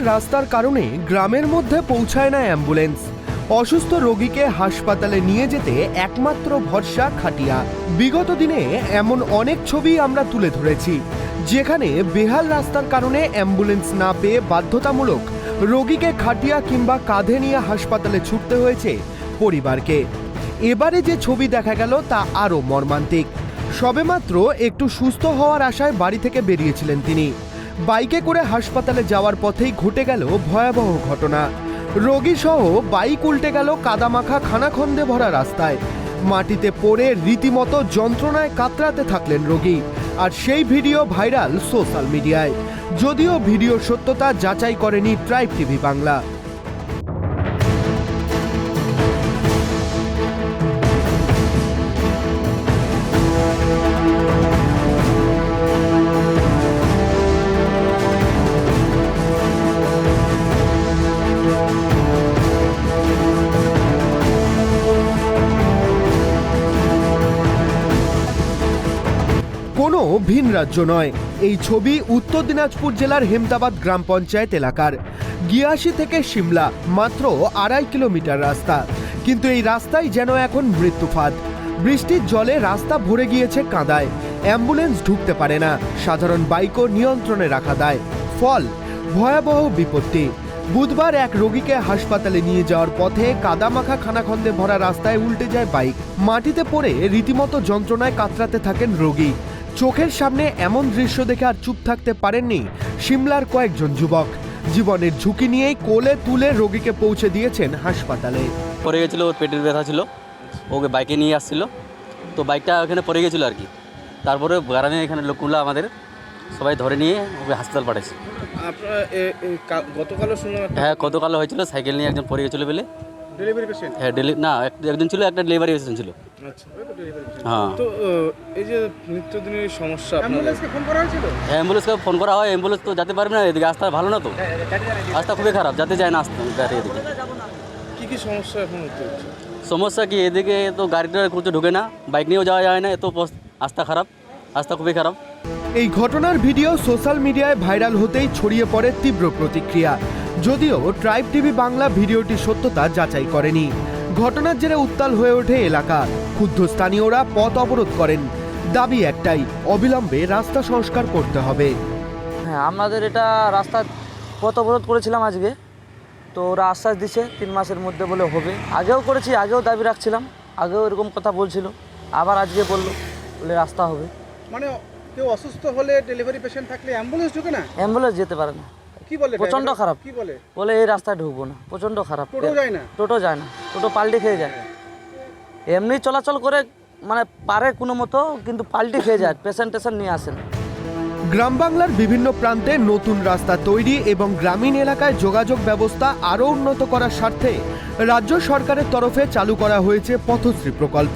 রাস্তার কারণে গ্রামের মধ্যে পৌঁছায় না অ্যাম্বুলেন্স। অসুস্থ রোগীকে হাসপাতালে নিয়ে যেতে একমাত্র ভরসা খাটিয়া। বিগত দিনে এমন অনেক ছবি আমরা তুলে ধরেছি, যেখানে বেহাল রাস্তার কারণে অ্যাম্বুলেন্স না পেয়ে বাধ্যতামূলক রোগীকে খাটিয়া কিংবা কাঁধে নিয়ে হাসপাতালে ছুটতে হয়েছে পরিবারকে। এবারে যে ছবি দেখা গেল তা আরও মর্মান্তিক। সবেমাত্র একটু সুস্থ হওয়ার আশায় বাড়ি থেকে বেরিয়েছিলেন তিনি। বাইকে করে হাসপাতালে যাওয়ার পথেই ঘটে গেল ভয়াবহ ঘটনা। রোগী সহ বাইক উল্টে গেল কাদামাখা খানাখন্দে ভরা রাস্তায়। মাটিতে পড়ে রীতিমতো যন্ত্রণায় কাতরাতে থাকলেন রোগী। আর সেই ভিডিও ভাইরাল সোশ্যাল মিডিয়ায়, যদিও ভিডিওর সত্যতা যাচাই করেনি ট্রাইব টিভি বাংলা। কোনো ভিন রাজ্য নয়, এই ছবি উত্তর দিনাজপুর জেলার হেমদাবাদ গ্রাম পঞ্চায়েত এলাকার। গিয়াসি থেকে সিমলা মাত্র 2.5 কিলোমিটার রাস্তা, কিন্তু এই রাস্তায় যেন এখন মৃত্যুফাঁদ। বৃষ্টির জলে রাস্তা ভরে গিয়েছে কাদায়, অ্যাম্বুলেন্স ঢুকতে পারে না, সাধারণ বাইকও নিয়ন্ত্রণে রাখা দেয়। ফল ভয়াবহ বিপত্তি। বুধবার এক রোগীকে হাসপাতালে নিয়ে যাওয়ার পথে কাদামাখা খানাখন্দে ভরা রাস্তায় উল্টে যায় বাইক। মাটিতে পড়ে রীতিমতো যন্ত্রণায় কাতরাতে থাকেন রোগী। চোখের সামনে এমন দৃশ্য দেখে আর চুপ থাকতে পারেননি সিমলার কয়েকজন যুবক। জীবনের ঝুঁকি নিয়েই কোলে তুলে রোগীকে পৌঁছে দিয়েছেন হাসপাতালে। পড়ে গেছিলো, ওর পেটের ব্যথা ছিল, ওকে বাইকে নিয়ে আসছিল, তো বাইকটা ওখানে পড়ে গেছিলো আর কি। তারপরে গ্রামে এখানে লোকগুলো আমাদের সবাই ধরে নিয়ে ওকে হাসপাতাল পাঠাইছে। গতকালও শুনলাম, হ্যাঁ গতকালও হয়েছিল, সাইকেল নিয়ে একজন পড়ে গেছিলো বলে। Delivery patient? হ্যাঁ না, একজন ছিল, একটা ডেলিভারি পেশেন্ট ছিল। আচ্ছা, ডেলিভারি। হ্যাঁ, তো এই যে নিত্যদিনের সমস্যা, অ্যাম্বুলেন্সকে ফোন করা হয়েছিল? অ্যাম্বুলেন্সকে ফোন করা হয়, অ্যাম্বুলেন্স তো যেতে পারবে না, এদিকে রাস্তা ভালো না, তো রাস্তা খুবই খারাপ, যেতে যায় না গাড়ি এদিকে। কি সমস্যা এখন হচ্ছে? সমস্যা কি, এদিকে তো গাড়িটা কিছু ঢুকে না, বাইক নিয়েও যাওয়া যায় না, এত রাস্তা খারাপ, রাস্তা খুবই খারাপ। এই ঘটনার ভিডিও সোশ্যাল মিডিয়ায় ভাইরাল হতেই ছড়িয়ে পড়ে তীব্র প্রতিক্রিয়া, যদিও ট্রাইব টিভি বাংলা ভিডিওটির সত্যতা যাচাই করেনি। ঘটনার জেরে উত্তাল হয়ে ওঠে এলাকা। ক্ষুব্ধ স্থানীয়রা পথ অবরোধ করেন। দাবি একটাই, অবিলম্বে রাস্তা সংস্কার করতে হবে। হ্যাঁ, আমাদের এটা রাস্তা পথ অবরোধ করেছিলাম আজকে, তো ওরা আশ্বাস দিচ্ছে 3 মাসের মধ্যে বলে হবে। আগেও করেছি, আগেও দাবি রাখছিলাম, আগেও এরকম কথা বলছিল, আবার আজকে বলে রাস্তা হবে। মানে কেউ অসুস্থ হলে, ডেলিভারি পেশেন্ট থাকলে অ্যাম্বুলেন্স ঢুকে না? অ্যাম্বুলেন্স যেতে পারে না। কি বলে? প্রচণ্ড খারাপ। কি বলে? বলে এই রাস্তায় ঢুকবো না, প্রচণ্ড খারাপ। টোটো যায় না? টোটো যায় না, টোটো পাল্টি খেয়ে যায়। এমনি চলাচল করে মানে পারে কোনো মতো, কিন্তু পাল্টি খেয়ে যায়, পেশেন্ট নিয়ে আসেন। গ্রাম বাংলার বিভিন্ন প্রান্তে নতুন রাস্তা তৈরি এবং গ্রামীণ এলাকায় যোগাযোগ ব্যবস্থা আরও উন্নত করার স্বার্থে রাজ্য সরকারের তরফে চালু করা হয়েছে পথশ্রী প্রকল্প।